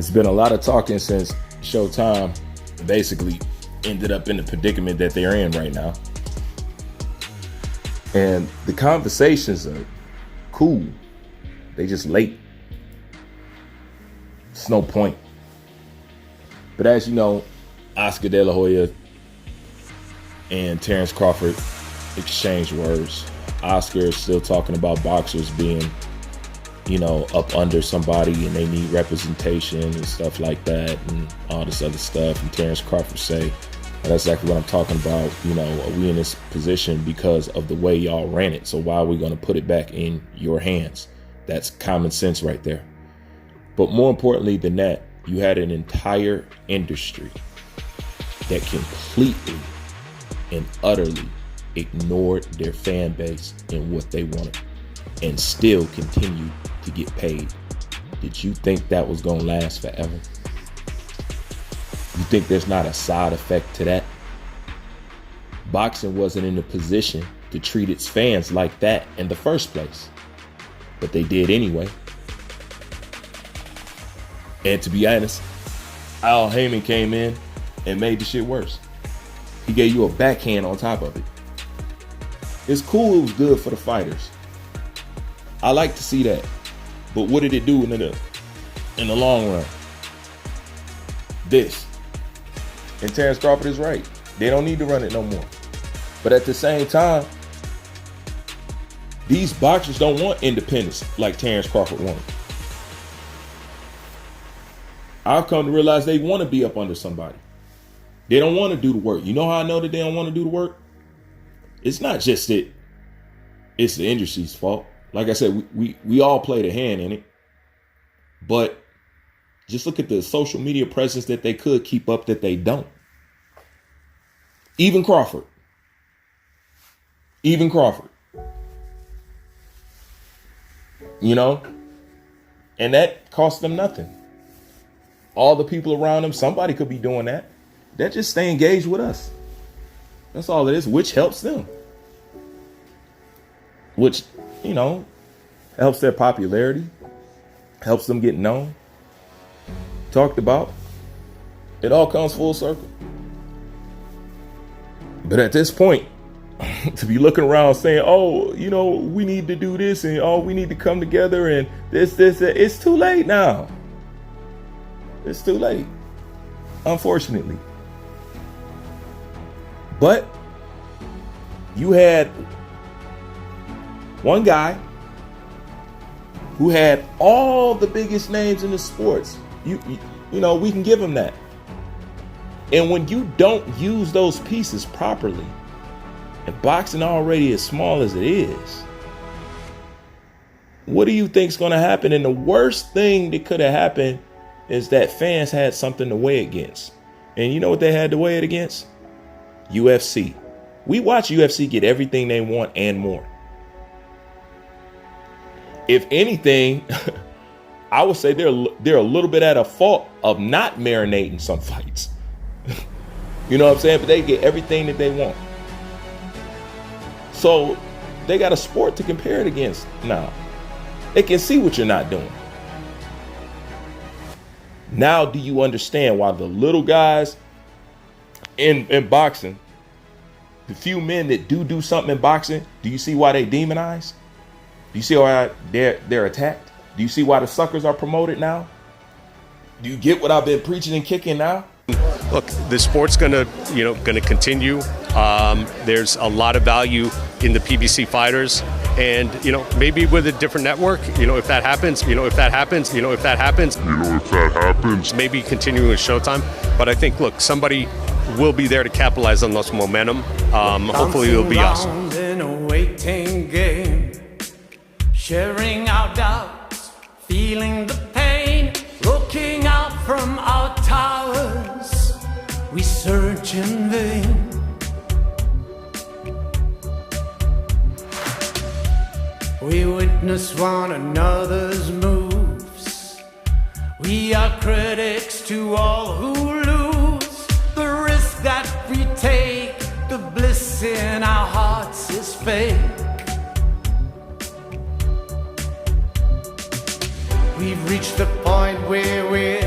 It's been a lot of talking since Showtime basically ended up in the predicament that they're in right now. And the conversations are cool. They just late. It's no point. But as you know, Oscar De La Hoya and Terrence Crawford exchanged words. Oscar is still talking about boxers being, up under somebody and they need representation and stuff like that and all this other stuff. And Terrence Crawford say, that's exactly what I'm talking about. Are we in this position because of the way y'all ran it? So why are we going to put it back in your hands? That's common sense right there. But more importantly than that, you had an entire industry that completely and utterly ignored their fan base and what they wanted and still continued to get paid. Did you think that was going to last forever? You think there's not a side effect to that? Boxing wasn't in a position to treat its fans like that in the first place, but they did anyway. And to be honest, Al Heyman came in and made the shit worse. He gave you a backhand on top of it. It's cool, it was good for the fighters. I like to see that. But what did it do in the long run? This. And Terrence Crawford is right. They don't need to run it no more. But at the same time, these boxers don't want independence like Terrence Crawford wanted. I've come to realize they want to be up under somebody. They don't want to do the work. You know how I know that they don't want to do the work? It's not just that it's the industry's fault. Like I said, we all played a hand in it. But just look at the social media presence that they could keep up that they don't. Even Crawford. And that cost them nothing. All the people around them, somebody could be doing that. They just stay engaged with us. That's all it is, which helps them. Which, helps their popularity, helps them get known, talked about. It all comes full circle. But at this point, to be looking around saying, we need to do this and we need to come together and this, it's too late now. It's too late, unfortunately. But you had one guy who had all the biggest names in the sports. We can give him that. And when you don't use those pieces properly, and boxing already as small as it is, what do you think is going to happen? And the worst thing that could have happened is that fans had something to weigh against. And you know what they had to weigh it against? UFC. We watch UFC get everything they want and more. If anything, I would say they're a little bit at a fault of not marinating some fights. You know what I'm saying? But they get everything that they want. So they got a sport to compare it against now. They can see what you're not doing. Now do you understand why the little guys in boxing, the few men that do something in boxing, do you see why they demonized? Do you see why they're attacked? Do you see why the suckers are promoted now? Do you get what I've been preaching and kicking now? Look, the sport's gonna continue. There's a lot of value in the PBC fighters, and maybe with a different network, if that happens, maybe continuing with Showtime. But I think, look, somebody will be there to capitalize on this momentum. Hopefully, it'll be us. In a waiting game, sharing our doubts, feeling the pain, looking out from our towers, we search in vain. We witness one another's moves. We are critics to all who lose. The risk that we take, the bliss in our hearts is fake. We've reached the point where we're